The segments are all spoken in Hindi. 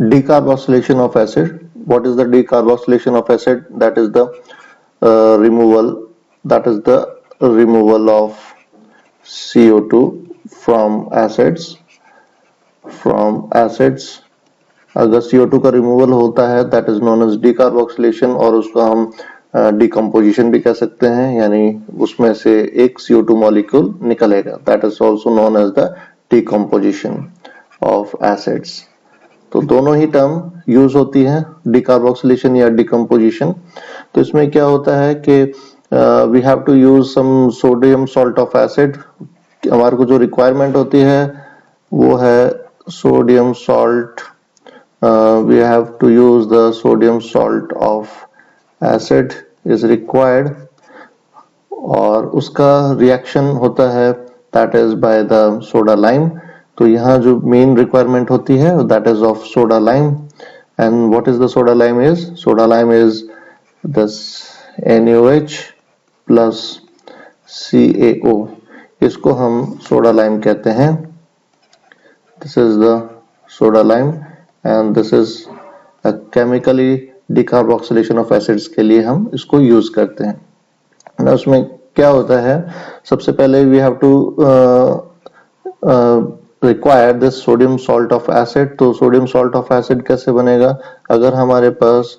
decarboxylation of acid. What is the decarboxylation of acid? That is the removal. That is the removal of CO2 from acids. अगर CO2 का रिमूवल होता है that is known as decarboxylation, और उसको हम डिकम्पोजिशन भी कह सकते हैं, यानी उसमें से एक CO2 मॉलिक्यूल निकलेगा. That is also known as the decomposition of acids. तो दोनों ही टर्म यूज होती है, डिकार्बोक्सिलेशन या डिकम्पोजिशन. तो इसमें क्या होता है कि we have to use some sodium salt of acid. हमारे को जो रिक्वायरमेंट होती है वो है sodium salt. We have to use the sodium salt of acid is required, और उसका रिएक्शन होता है that is by the soda lime. तो यहाँ जो मेन रिक्वायरमेंट होती है that is of soda lime. And what is the soda lime is? Soda lime is this NaOH plus CaO. इसको हम सोडा लाइम कहते हैं. This is the soda lime and this is a chemically decarboxylation of acids के लिए हम इसको यूज करते हैं. ना उसमें क्या होता है, सबसे पहले we have to require this sodium salt of acid. तो sodium salt of acid कैसे बनेगा? अगर हमारे पास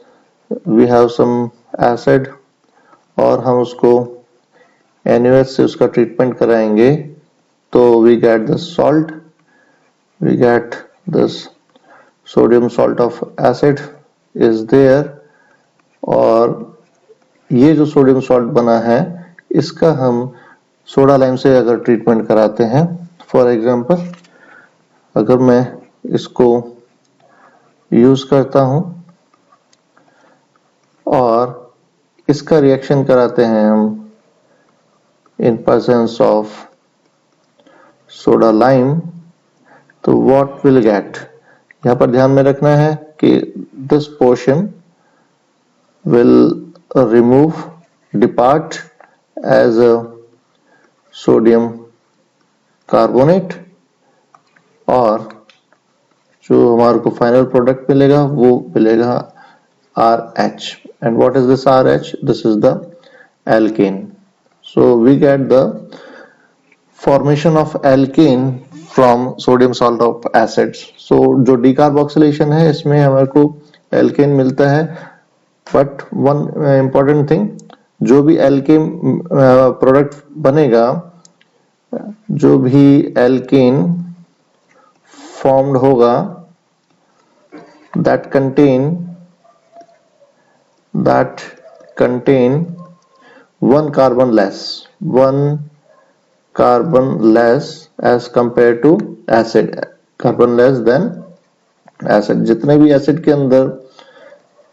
we have some acid और हम उसको NaOH से उसका ट्रीटमेंट कराएंगे तो we get the salt, we get this sodium salt of acid is there. और ये जो सोडियम सॉल्ट बना है इसका हम सोडा लाइम से अगर ट्रीटमेंट कराते हैं, फॉर एग्जांपल अगर मैं इसको यूज करता हूं और इसका रिएक्शन कराते हैं हम in presence of soda lime, तो व्हाट विल गेट. यहाँ पर ध्यान में रखना है कि this portion will remove depart as a sodium carbonate, और जो हमारे को फाइनल प्रोडक्ट मिलेगा वो मिलेगा RH. And what is this RH? This is the alkene. So we get the formation of alkene from sodium salt of acids. So जो डिकार्बोक्सिलेशन है इसमें हमारे को एल्केन मिलता है. बट वन इंपॉर्टेंट थिंग, जो भी एल्केन प्रोडक्ट बनेगा, जो भी एल्केन फॉर्म्ड होगा that contain one carbon less as compared to acid, carbon less than acid. जितने भी एसिड के अंदर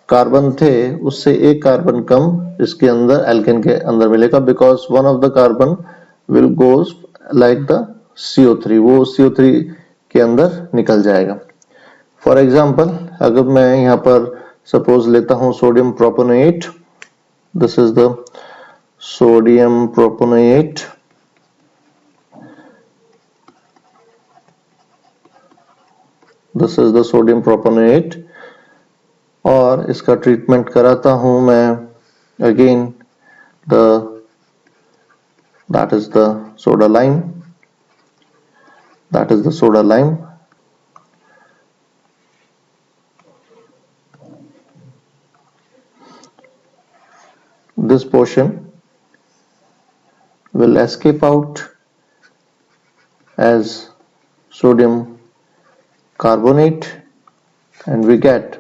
कार्बन थे उससे एक कार्बन कम इसके अंदर एल्केन के अंदर मिलेगा, because one of the carbon will goes like the CO3, वो CO3 के अंदर निकल जाएगा. फॉर एग्जाम्पल अगर मैं यहाँ पर सपोज लेता हूँ sodium propanoate. This is the sodium propanoate. This is the sodium propanoate, और इसका ट्रीटमेंट कराता हूं मैं again that is the soda lime. This portion will escape out as sodium carbonate, and we get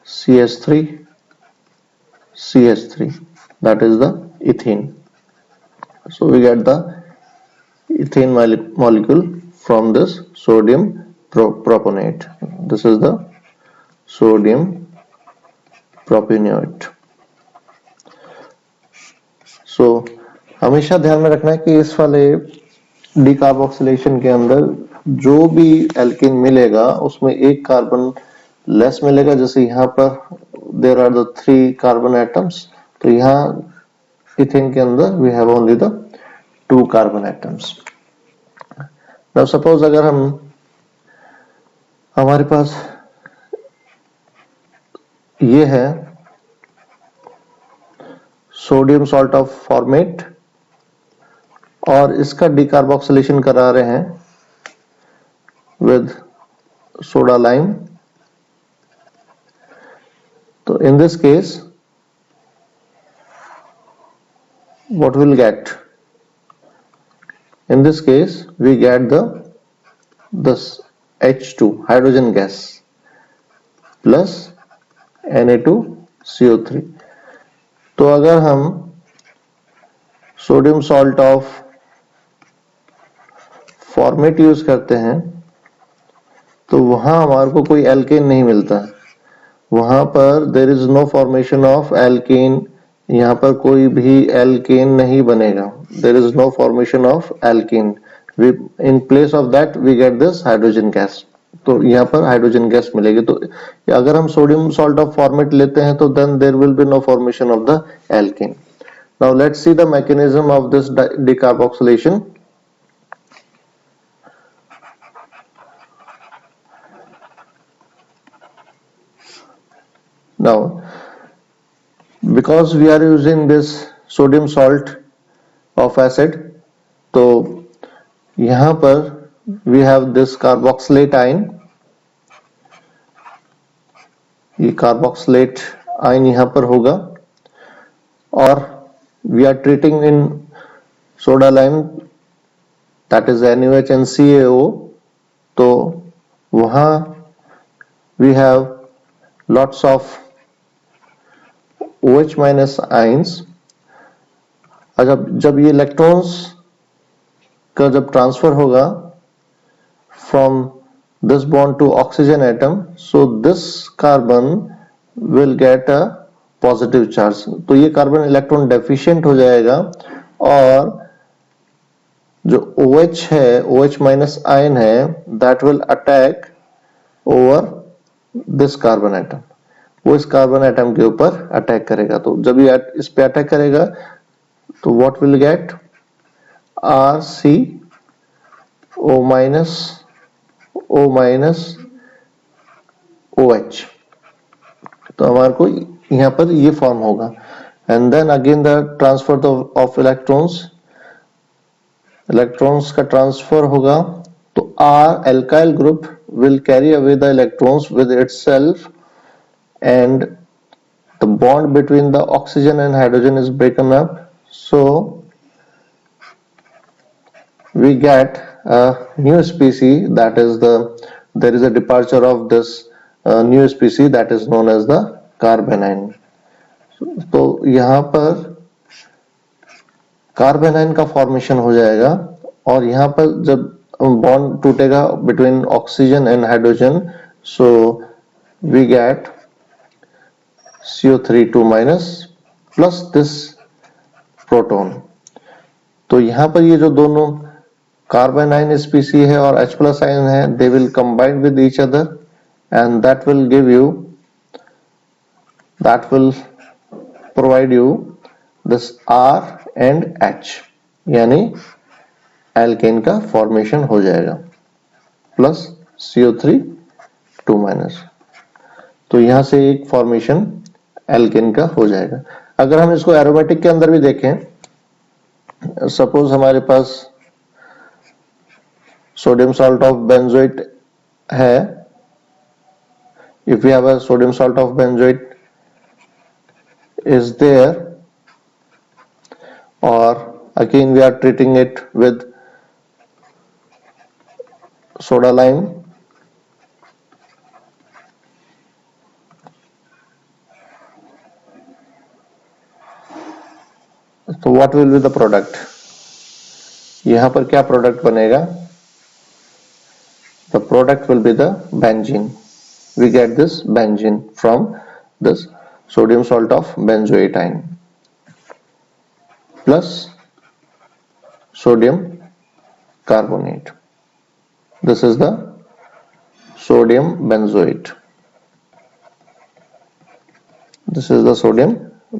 CH3, that is the ethene. So we get the ethane molecule from this sodium proponate. This is the sodium propionate. सो हमेशा ध्यान में रखना है कि इस वाले डिकार्बोक्सिलेशन के अंदर जो भी एल्केन मिलेगा उसमें एक कार्बन लेस मिलेगा. जैसे यहाँ पर there are the 3 carbon atoms, तो यहाँ इथेन के अंदर we have only the 2 carbon atoms. Now suppose अगर हमारे पास ये है सोडियम सॉल्ट ऑफ फॉर्मेट और इसका डिकार्बोक्सिलेशन करा रहे हैं विद सोडा लाइम, तो in this case what we'll get? In this case we get this H2 hydrogen gas plus Na2CO3। तो अगर हम sodium salt of format use करते हैं तो वहां हमारे को कोई एल्केन नहीं मिलता, वहां पर there is no formation of alkane, यहाँ पर कोई भी एल्केन नहीं बनेगा, there is no formation of alkane, in place of that we get this hydrogen gas. तो यहाँ पर हाइड्रोजन गैस मिलेगी। तो अगर हम सोडियम सॉल्ट ऑफ फॉर्मेट लेते हैं तो then there will be no formation of the alkane. Now let's see the mechanism of this decarboxylation. Now because we are using this sodium salt of acid, तो यहाँ पर we have this carboxylate ion, ये carboxylate ion यहाँ पर होगा और we are treating in soda lime that is NaOH and CaO, तो वहाँ we have lots of OH minus ions। जब ये इलेक्ट्रॉन्स का जब ट्रांसफर होगा from this bond to oxygen atom, so this carbon will get a positive charge. तो ये कार्बन इलेक्ट्रॉन डेफिशिएंट हो जाएगा और जो OH है, OH माइनस आयन है, that will attack over this carbon atom, वो इस कार्बन एटम के ऊपर अटैक करेगा। तो जब ये इस पे अटैक करेगा तो what will get, RCO minus O minus OH। तो हमारे को यहाँ पर ये फॉर्म होगा and then again the transfer of electrons का ट्रांसफर होगा। तो R alkyl group will carry away the electrons with itself and the bond between the oxygen and hydrogen is broken up, so we get a new species, that is there is a departure of this new species that is known as the carbanion। तो यहाँ पर कार्बेनाइन का फॉर्मेशन हो जाएगा और यहाँ पर जब बॉन्ड टूटेगा between oxygen and hydrogen, so we get CO3 2 minus plus this proton. तो यहाँ पर ये जो दोनों कार्बेनाइन स्पीसी है और H प्लस आयन है, they will combine with each other and that will give you, that will provide you this R and H, यानी एल्केन का फॉर्मेशन हो जाएगा प्लस CO3 2 माइनस। तो यहां से एक फॉर्मेशन एल्केन का हो जाएगा। अगर हम इसको एरोमेटिक के अंदर भी देखें, सपोज हमारे पास सोडियम सॉल्ट ऑफ बेंजोइट है, if we have a sodium salt of benzoate is there और again we are treating it with soda lime, तो what will be the product, यहां पर क्या प्रोडक्ट बनेगा, the product will be the benzene. We get this benzene from this sodium salt of benzoate ion plus sodium carbonate, this is the sodium benzoate, this is the sodium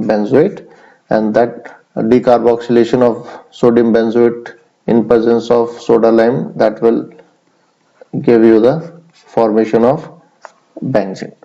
benzoate and that decarboxylation of sodium benzoate in presence of soda lime, that will give you the formation of benzene.